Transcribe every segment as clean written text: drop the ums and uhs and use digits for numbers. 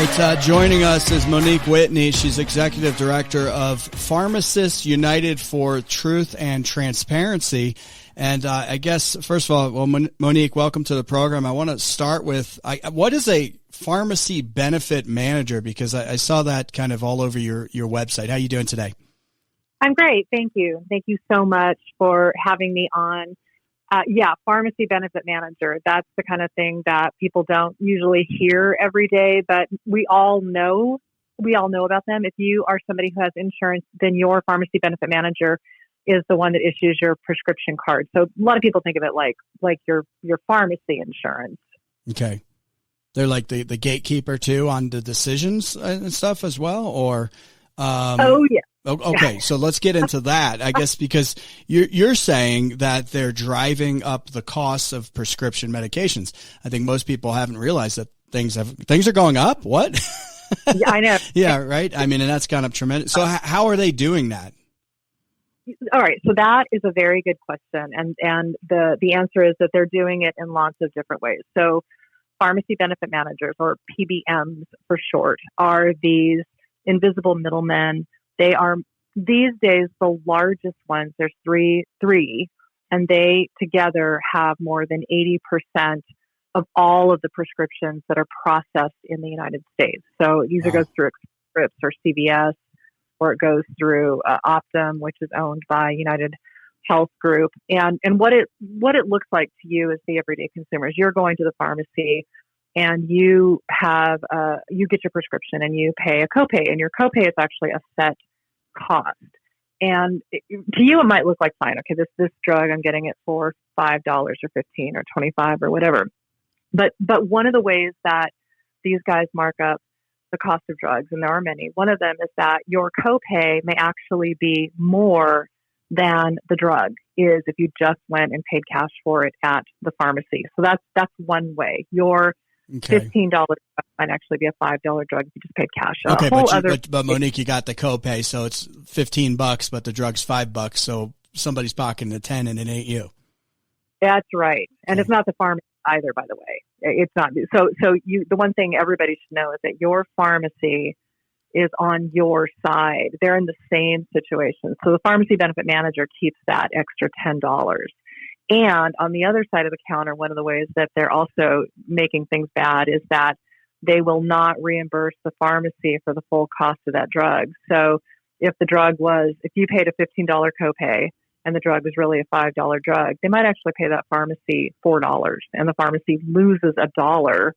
right, joining us is Monique Whitney. She's Executive Director of Pharmacists United for Truth and Transparency. And I guess, first of all, Monique, welcome to the program. I want to start with, what is a pharmacy benefit manager? Because I saw that kind of all over your website. How are you doing today? I'm great. Thank you. Thank you so much for having me on. Pharmacy benefit manager. That's the kind of thing that people don't usually hear every day, but we all know about them. If you are somebody who has insurance, then your pharmacy benefit manager is the one that issues your prescription card. So a lot of people think of it like your pharmacy insurance. Okay. They're like the gatekeeper too on the decisions and stuff as well, or? Oh yeah. Okay, so let's get into that, I guess, because you're saying that they're driving up the costs of prescription medications. I think most people haven't realized that things are going up. What? Yeah, I know. Yeah, right. I mean, and that's gone up tremendous. So how are they doing that? All right, so that is a very good question, and the answer is that they're doing it in lots of different ways. So, pharmacy benefit managers, or PBMs for short, are these invisible middlemen. They are these days the largest ones. There's three, and they together have more than 80% of all of the prescriptions that are processed in the United States. So it either goes through Excerpt or CVS, or it goes through Optum, which is owned by United Health Group. And what it looks like to you as the everyday consumers, you're going to the pharmacy and you get your prescription and you pay a copay, and your copay is actually a set cost. And to you, it might look like, fine, okay, this drug, I'm getting it for $5 or $15 or $25 or whatever. But one of the ways that these guys mark up the cost of drugs, and there are many, one of them is that your copay may actually be more than the drug is if you just went and paid cash for it at the pharmacy. So that's one way. Your $15 might actually be a $5 drug if you just paid cash. Okay, but Monique, you got the copay, so it's $15, but the drug's $5, so somebody's pocketing the 10, and it ain't you. That's right, and it's not the pharmacy either, by the way. It's not. So the one thing everybody should know is that your pharmacy is on your side. They're in the same situation. So the pharmacy benefit manager keeps that extra $10. And on the other side of the counter, one of the ways that they're also making things bad is that they will not reimburse the pharmacy for the full cost of that drug. So if you paid a $15 copay and the drug was really a $5 drug, they might actually pay that pharmacy $4, and the pharmacy loses $1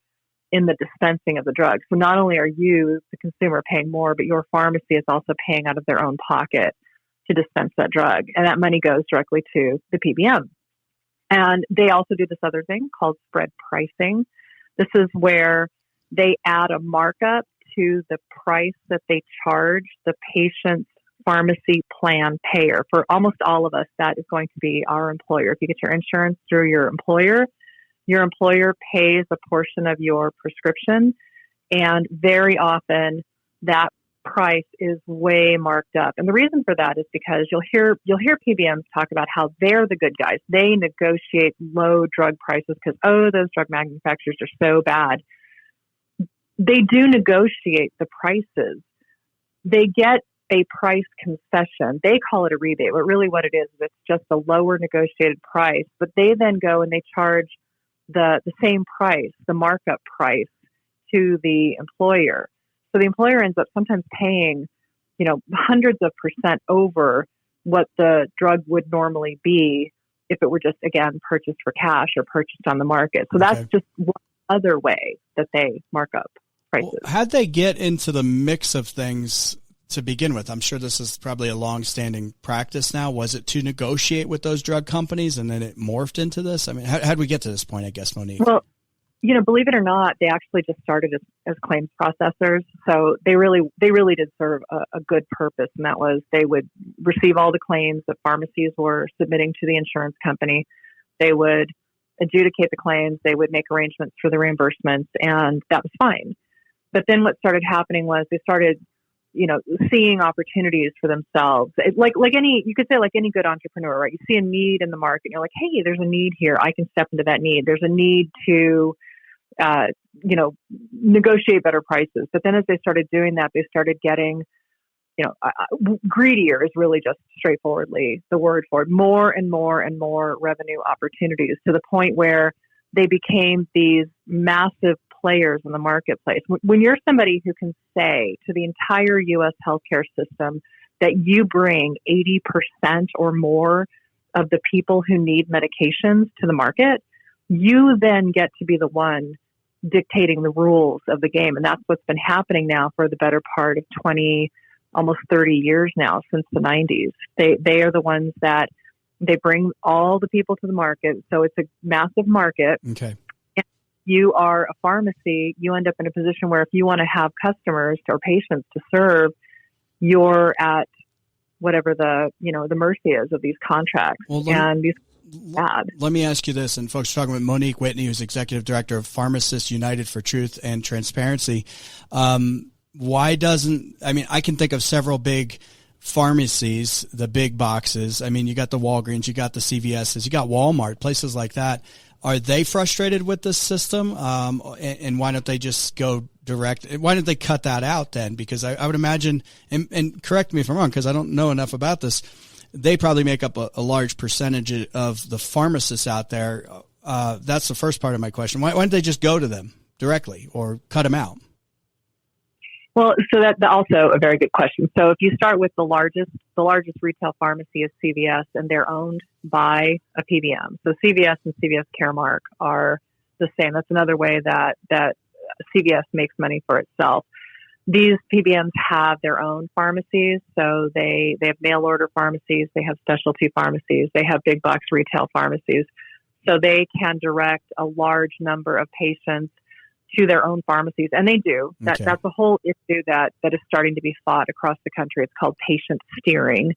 in the dispensing of the drug. So not only are you, the consumer, paying more, but your pharmacy is also paying out of their own pocket to dispense that drug. And that money goes directly to the PBM. And they also do this other thing called spread pricing. This is where they add a markup to the price that they charge the patient's pharmacy plan payer. For almost all of us, that is going to be our employer. If you get your insurance through your employer pays a portion of your prescription, and very often that price is way marked up. And the reason for that is because you'll hear PBMs talk about how they're the good guys. They negotiate low drug prices because, those drug manufacturers are so bad. They do negotiate the prices. They get a price concession. They call it a rebate, but really what it is it's just a lower negotiated price. But they then go and they charge the same price, the markup price, to the employer. So the employer ends up sometimes paying, hundreds of % over what the drug would normally be if it were just, again, purchased for cash or purchased on the market. So that's just one other way that they mark up prices. Well, how'd they get into the mix of things to begin with? I'm sure this is probably a long-standing practice now. Was it to negotiate with those drug companies and then it morphed into this? I mean, how'd we get to this point, I guess, Monique? Well, believe it or not, they actually just started as claims processors. So they really did serve a good purpose, and that was they would receive all the claims that pharmacies were submitting to the insurance company. They would adjudicate the claims. They would make arrangements for the reimbursements, and that was fine. But then what started happening was they started, seeing opportunities for themselves. Like any good entrepreneur, right? You see a need in the market, and you're like, hey, there's a need here. I can step into that need. There's a need to negotiate better prices. But then as they started doing that, they started getting, greedier is really just straightforwardly the word for it. More and more and more revenue opportunities, to the point where they became these massive players in the marketplace. When you're somebody who can say to the entire U.S. healthcare system that you bring 80% or more of the people who need medications to the market, you then get to be the one dictating the rules of the game. And that's what's been happening now for the better part of 20, almost 30 years now, since the 90s. They are the ones that they bring all the people to the market. So it's a massive market. Okay. And you are a pharmacy, you end up in a position where if you want to have customers or patients to serve, you're at whatever the mercy is of these contracts. Well, let me ask you this, and folks are talking with Monique Whitney, who's Executive Director of Pharmacists United for Truth and Transparency. I can think of several big pharmacies, the big boxes. I mean, you got the Walgreens, you got the CVS's, you got Walmart, places like that. Are they frustrated with this system? And why don't they just go direct? Why don't they cut that out then? Because I would imagine, and correct me if I'm wrong, because I don't know enough about this, they probably make up a large percentage of the pharmacists out there. That's the first part of my question. Why don't they just go to them directly or cut them out? Well, so that's also a very good question. So if you start with the largest retail pharmacy is CVS, and they're owned by a PBM. So CVS and CVS Caremark are the same. That's another way that CVS makes money for itself. These PBMs have their own pharmacies. So they have mail order pharmacies, they have specialty pharmacies, they have big box retail pharmacies. So they can direct a large number of patients to their own pharmacies, and they do. That's a whole issue that is starting to be fought across the country. It's called patient steering.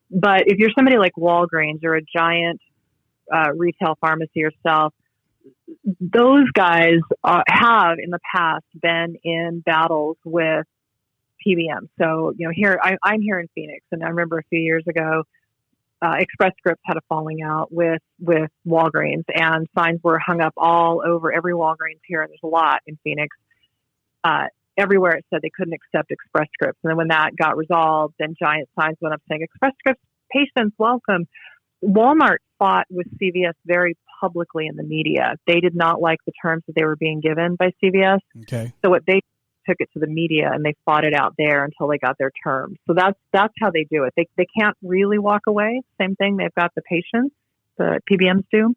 But if you're somebody like Walgreens or a giant retail pharmacy yourself, those guys have in the past been in battles with PBM. So I'm here in Phoenix, and I remember a few years ago, Express Scripts had a falling out with Walgreens, and signs were hung up all over every Walgreens here, and there's a lot in Phoenix. Everywhere it said they couldn't accept Express Scripts. And then when that got resolved, then giant signs went up saying, Express Scripts patients, welcome. Walmart fought with CVS very publicly in the media. They did not like the terms that they were being given by CVS. Okay. So what they took it to the media, and they fought it out there until they got their terms. So that's how they do it. They can't really walk away. Same thing. They've got the patients, the PBMs do.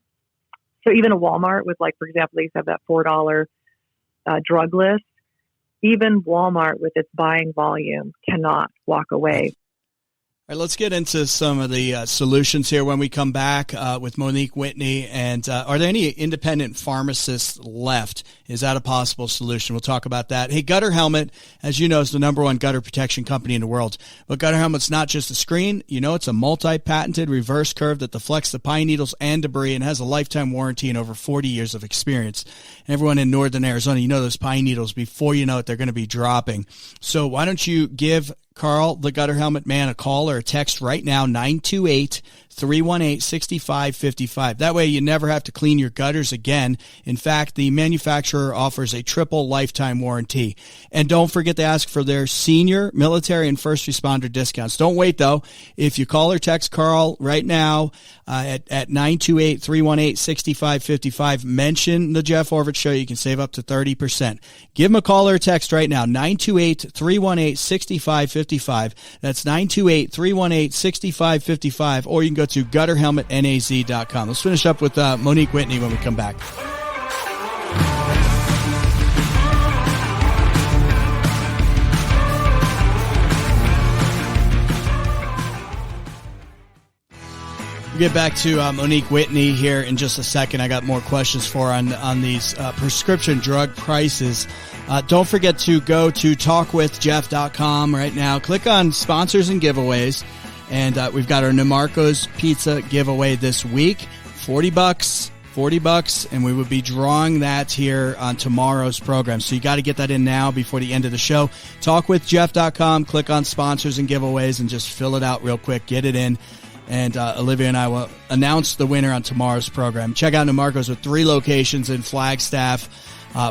So even a Walmart with, like, for example, they used to have that $4 drug list. Even Walmart with its buying volume cannot walk away. All right, let's get into some of the solutions here when we come back with Monique Whitney. And are there any independent pharmacists left? Is that a possible solution? We'll talk about that. Hey, Gutter Helmet, as you know, is the #1 gutter protection company in the world. But Gutter Helmet's not just a screen. It's a multi-patented reverse curve that deflects the pine needles and debris and has a lifetime warranty and over 40 years of experience. And everyone in northern Arizona, those pine needles, before you know it, they're going to be dropping. So why don't you give Carl, the Gutter Helmet man, a call or a text right now, 928-318-6555. That way you never have to clean your gutters again. In fact, the manufacturer offers a triple lifetime warranty. And don't forget to ask for their senior, military, and first responder discounts. Don't wait, though. If you call or text Carl right now at 928-318-6555, mention the Jeff Oravits Show. You can save up to 30%. Give him a call or a text right now, 928-318-6555. That's 928-318-6555, or you can go to gutterhelmetnaz.com. Let's finish up with Monique Whitney when we come back. We'll get back to Monique Whitney here in just a second. I got more questions for her on these prescription drug prices. Don't forget to go to talkwithjeff.com right now. Click on sponsors and giveaways. And we've got our Namarco's Pizza giveaway this week. $40, and we will be drawing that here on tomorrow's program. So you got to get that in now before the end of the show. Talkwithjeff.com, click on sponsors and giveaways, and just fill it out real quick. Get it in. And Olivia and I will announce the winner on tomorrow's program. Check out Namarco's with 3 locations in Flagstaff,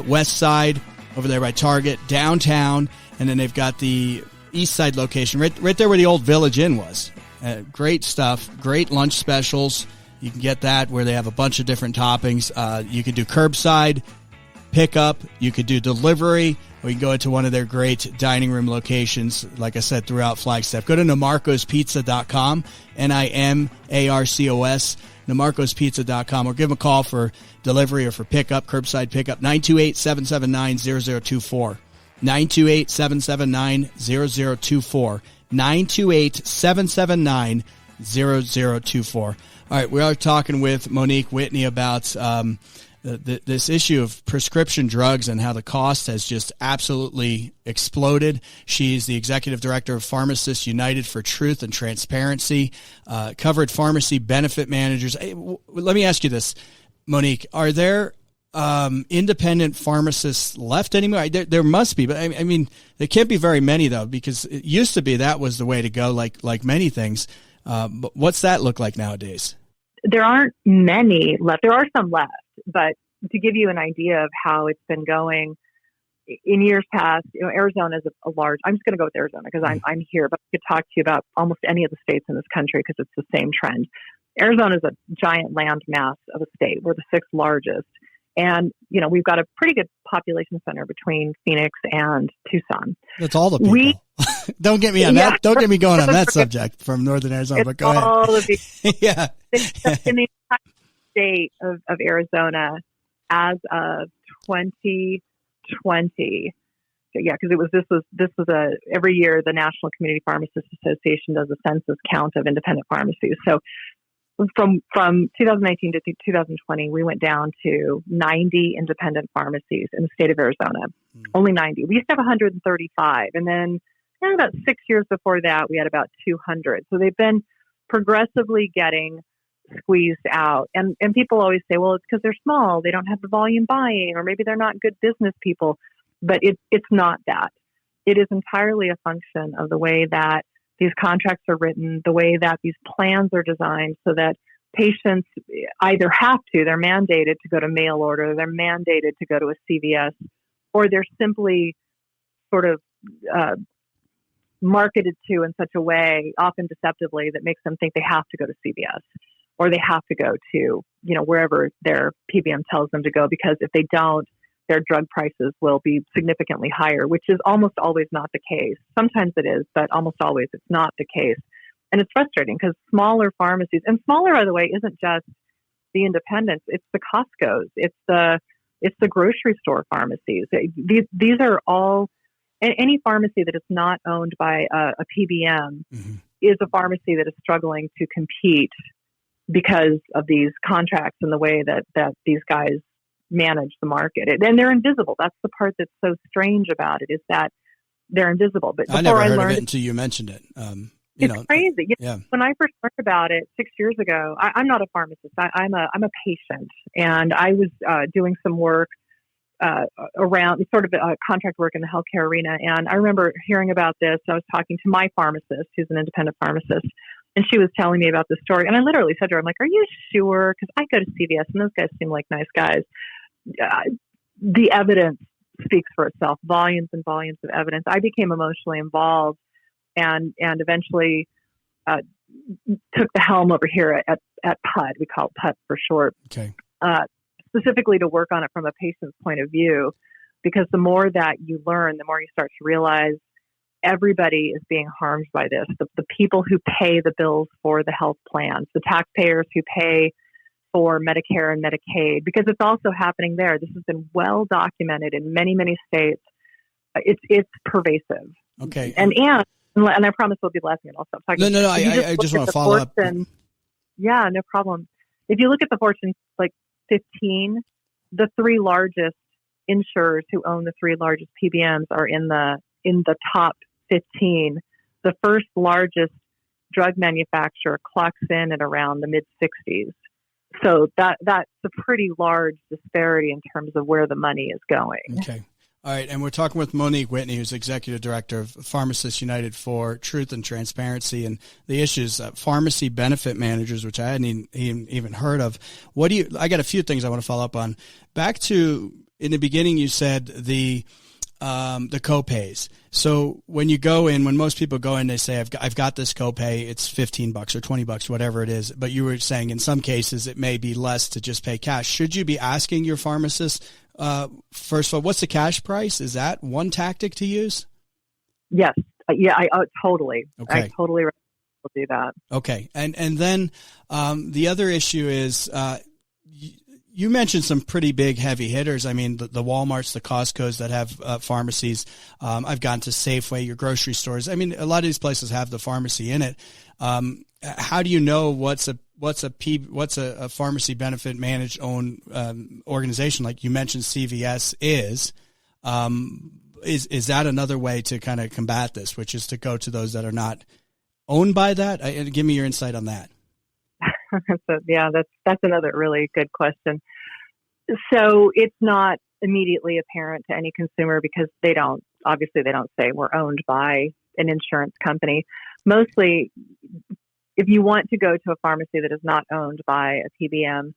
West Side over there by Target, downtown, and then they've got the East Side location right there where the old Village Inn was. Great stuff, great lunch specials. You can get that where they have a bunch of different toppings. You can do curbside pickup. You could do delivery, or you can go into one of their great dining room locations, like I said, throughout Flagstaff. Go to NamarcosPizza.com, NIMARCOS, NamarcosPizza.com, or give them a call for delivery or for pickup, curbside pickup, 928-779-0024. 928-779-0024. 928-779-0024. All right, we are talking with Monique Whitney about this issue of prescription drugs and how the cost has just absolutely exploded. She's the executive director of Pharmacists United for Truth and Transparency, covered pharmacy benefit managers. Hey, let me ask you this, Monique. Are there independent pharmacists left anymore? There must be, but I mean, there can't be very many though, because it used to be that was the way to go, like many things. But what's that look like nowadays? There aren't many left. There are some left, but to give you an idea of how it's been going in years past, Arizona is a large, I'm just going to go with Arizona because I'm here, but I could talk to you about almost any of the states in this country because it's the same trend. Arizona is a giant land mass of a state. We're the sixth largest. And, we've got a pretty good population center between Phoenix and Tucson. That's all the people. Don't get me on that. Don't get me going on that subject from Northern Arizona, but go ahead. Yeah. In the entire state of Arizona as of 2020. Yeah, because this was every year the National Community Pharmacists Association does a census count of independent pharmacies. So from 2019 to 2020, we went down to 90 independent pharmacies in the state of Arizona. Only 90. We used to have 135. And then about 6 years before that, we had about 200. So they've been progressively getting squeezed out. And people always say, well, it's because they're small. They don't have the volume buying, or maybe they're not good business people. But it's not that. It is entirely a function of the way that these contracts are written, the way that these plans are designed so that patients either they're mandated to go to mail order, they're mandated to go to a CVS, or they're simply sort of marketed to in such a way, often deceptively, that makes them think they have to go to CVS or they have to go to, wherever their PBM tells them to go, because if they don't, their drug prices will be significantly higher, which is almost always not the case. Sometimes it is, but almost always it's not the case. And it's frustrating because smaller pharmacies, and smaller, by the way, isn't just the independents, it's the Costco's, it's the grocery store pharmacies. These are all, any pharmacy that is not owned by a PBM is a pharmacy that is struggling to compete because of these contracts and the way that these guys manage the market. And they're invisible. That's the part that's so strange about it, is that they're invisible. But I never heard of it until you mentioned it. It's crazy. Yeah. When I first learned about it 6 years ago, I'm not a pharmacist. I'm a patient, and I was doing some work around sort of contract work in the healthcare arena. And I remember hearing about this. I was talking to my pharmacist, who's an independent pharmacist, and she was telling me about the story. And I literally said to her, I'm like, "Are you sure?" Because I go to CVS, and those guys seem like nice guys. The evidence speaks for itself, volumes and volumes of evidence. I became emotionally involved and eventually took the helm over here at PUTT. We call it PUTT for short, specifically to work on it from a patient's point of view, because the more that you learn, the more you start to realize everybody is being harmed by this. The people who pay the bills for the health plans, the taxpayers who pay for Medicare and Medicaid, because it's also happening there. This has been well documented in many, many states. It's pervasive. Okay. And I promise we'll be the last thing I'll stop talking. No. I just want to follow up. Yeah, no problem. If you look at the Fortune 15, the three largest insurers who own the three largest PBMs are in the top 15. The first largest drug manufacturer clocks in at around the mid 60s. So that's a pretty large disparity in terms of where the money is going. Okay. All right. And we're talking with Monique Whitney, who's executive director of Pharmacists United for Truth and Transparency, and the issues pharmacy benefit managers, which I hadn't even heard of. I got a few things I want to follow up on. Back to in the beginning you said the copays. So when you go in, when most people go in, they say, I've got this copay. It's $15 or $20, whatever it is. But you were saying in some cases it may be less to just pay cash. Should you be asking your pharmacist, first of all, what's the cash price? Is that one tactic to use? Yes. Yeah, I totally. Okay. I totally will do that. Okay. And then the other issue is you mentioned some pretty big heavy hitters. I mean, the Walmarts, the Costcos that have pharmacies. I've gone to Safeway, your grocery stores. I mean, a lot of these places have the pharmacy in it. How do you know what's a pharmacy benefit managed owned organization? Like you mentioned, CVS is. Is that another way to kind of combat this, which is to go to those that are not owned by that? Give me your insight on that. So, yeah, that's another really good question. So it's not immediately apparent to any consumer because they don't say we're owned by an insurance company. Mostly, if you want to go to a pharmacy that is not owned by a PBM,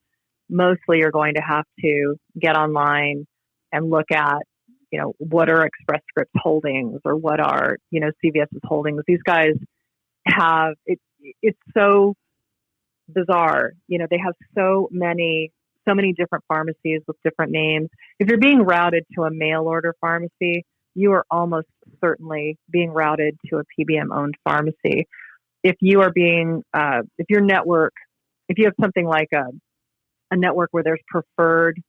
mostly you're going to have to get online and look at, what are Express Scripts holdings or what are, CVS's holdings. These guys have, it's so bizarre. They have so many different pharmacies with different names. If you're being routed to a mail order pharmacy, you are almost certainly being routed to a PBM owned pharmacy. If you are if you have something like a network where there's preferred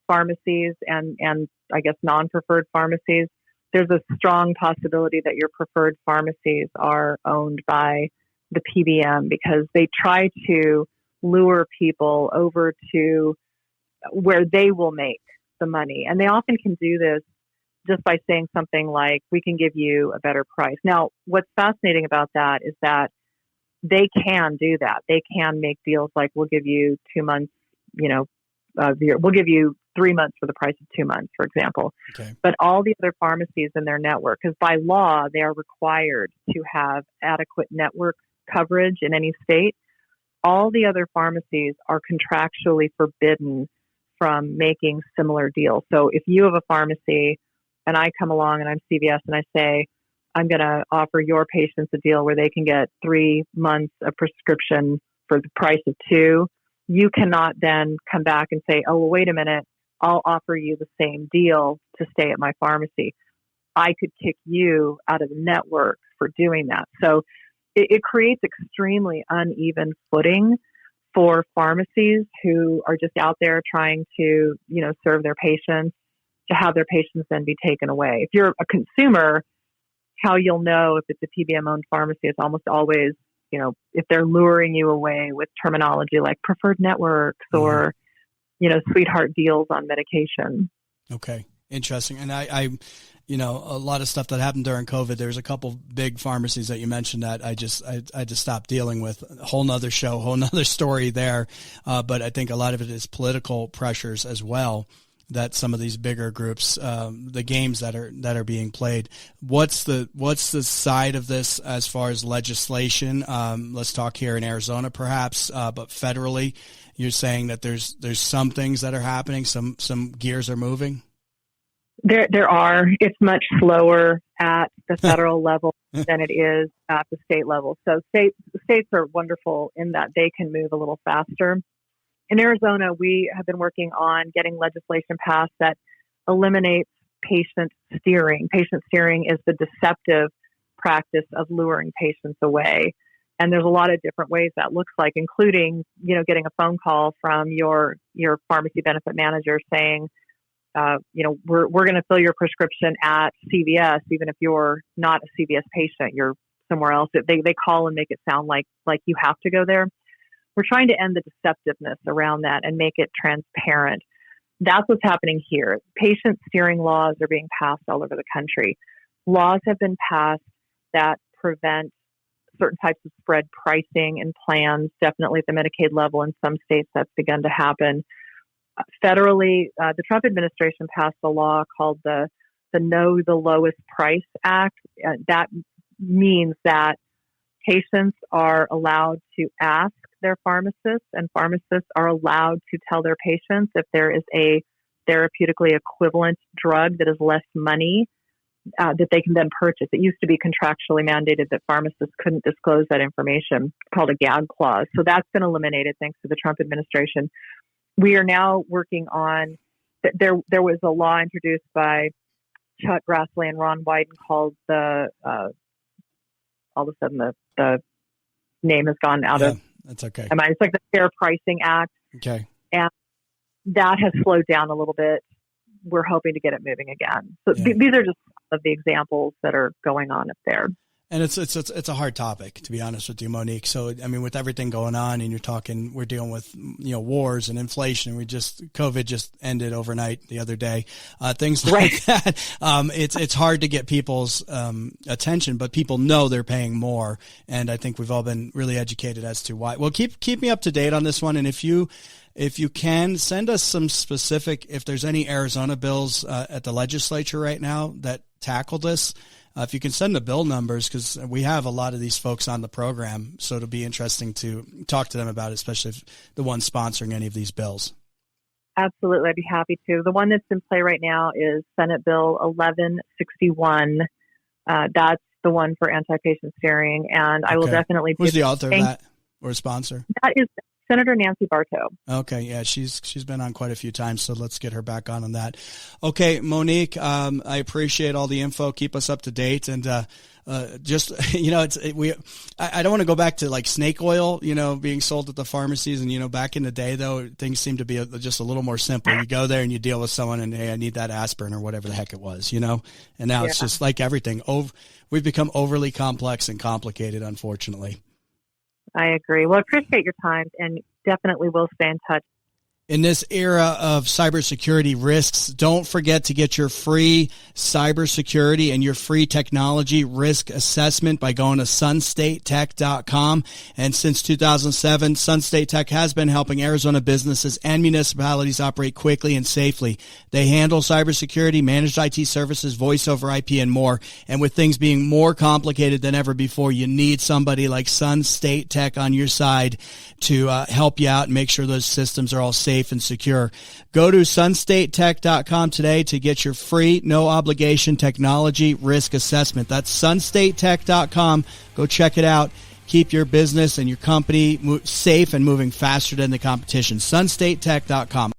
pharmacies and I guess non-preferred pharmacies, there's a strong possibility that your preferred pharmacies are owned by the PBM because they try to lure people over to where they will make the money. And they often can do this just by saying something like, we can give you a better price. Now, what's fascinating about that is that they can do that. They can make deals like, we'll give you 2 months, we'll give you 3 months for the price of 2 months, for example. Okay. But all the other pharmacies in their network, because by law, they are required to have adequate network coverage in any state. All the other pharmacies are contractually forbidden from making similar deals. So if you have a pharmacy and I come along and I'm CVS and I say, I'm going to offer your patients a deal where they can get 3 months of prescription for the price of 2, you cannot then come back and say, oh, well, wait a minute, I'll offer you the same deal to stay at my pharmacy. I could kick you out of the network for doing that. So it creates extremely uneven footing for pharmacies who are just out there trying to, serve their patients, to have their patients then be taken away. If you're a consumer, how you'll know if it's a PBM-owned pharmacy is almost always, if they're luring you away with terminology like preferred networks or, sweetheart deals on medication. Okay. Interesting. And I a lot of stuff that happened during COVID, there's a couple big pharmacies that you mentioned that I just stopped dealing with. A whole nother show, whole nother story there. But I think a lot of it is political pressures as well, that some of these bigger groups, the games that are being played. What's the side of this as far as legislation? Let's talk here in Arizona, perhaps, but federally, you're saying that there's some things that are happening, some gears are moving. There are. It's much slower at the federal level than it is at the state level. So states are wonderful in that they can move a little faster. In Arizona, we have been working on getting legislation passed that eliminates patient steering. Patient steering is the deceptive practice of luring patients away. And there's a lot of different ways that looks like, including, getting a phone call from your pharmacy benefit manager saying, we're going to fill your prescription at CVS, even if you're not a CVS patient, you're somewhere else. They call and make it sound like you have to go there. We're trying to end the deceptiveness around that and make it transparent. That's what's happening here. Patient steering laws are being passed all over the country. Laws have been passed that prevent certain types of spread pricing and plans, definitely at the Medicaid level. In some states, that's begun to happen. Federally, the Trump administration passed a law called the Know the Lowest Price Act. That means that patients are allowed to ask their pharmacists, and pharmacists are allowed to tell their patients if there is a therapeutically equivalent drug that is less money that they can then purchase. It used to be contractually mandated that pharmacists couldn't disclose that information, called a gag clause. So that's been eliminated thanks to the Trump administration. We are now working on, there was a law introduced by Chuck Grassley and Ron Wyden called the, all of a sudden the name has gone out of, that's okay. It's like the Fair Pricing Act. Okay. And that has slowed down a little bit. We're hoping to get it moving again. So these are just some of the examples that are going on up there. And it's a hard topic, to be honest with you, Monique. So, I mean, with everything going on and we're dealing with, wars and inflation, COVID just ended overnight the other day, things like that. It's hard to get people's, attention, but people know they're paying more. And I think we've all been really educated as to why. Well, keep me up to date on this one. And if you can, send us some specific, if there's any Arizona bills at the legislature right now that tackle this, if you can send the bill numbers, because we have a lot of these folks on the program, so it'll be interesting to talk to them about it, especially if the ones sponsoring any of these bills. Absolutely, I'd be happy to. The one that's in play right now is Senate Bill 1161. That's the one for anti-patient steering, and I will definitely. Who's the author of that or a sponsor? That is Senator Nancy Bartow. Okay, yeah, she's been on quite a few times, so let's get her back on that. Okay, Monique, I appreciate all the info. Keep us up to date, and just I don't want to go back to like snake oil, being sold at the pharmacies, and back in the day though, things seem to be just a little more simple. You go there and you deal with someone, and hey, I need that aspirin or whatever the heck it was, and now it's just like everything. We've become overly complex and complicated, unfortunately. I agree. Well, I appreciate your time, and definitely will stay in touch. In this era of cybersecurity risks, don't forget to get your free cybersecurity and your free technology risk assessment by going to sunstatetech.com. And since 2007, Sunstate Tech has been helping Arizona businesses and municipalities operate quickly and safely. They handle cybersecurity, managed IT services, voice over IP, and more. And with things being more complicated than ever before, you need somebody like Sunstate Tech on your side to help you out and make sure those systems are all safe and secure. Go to sunstatetech.com today to get your free, no obligation technology risk assessment. That's sunstatetech.com. Go check it out. Keep your business and your company safe and moving faster than the competition. sunstatetech.com.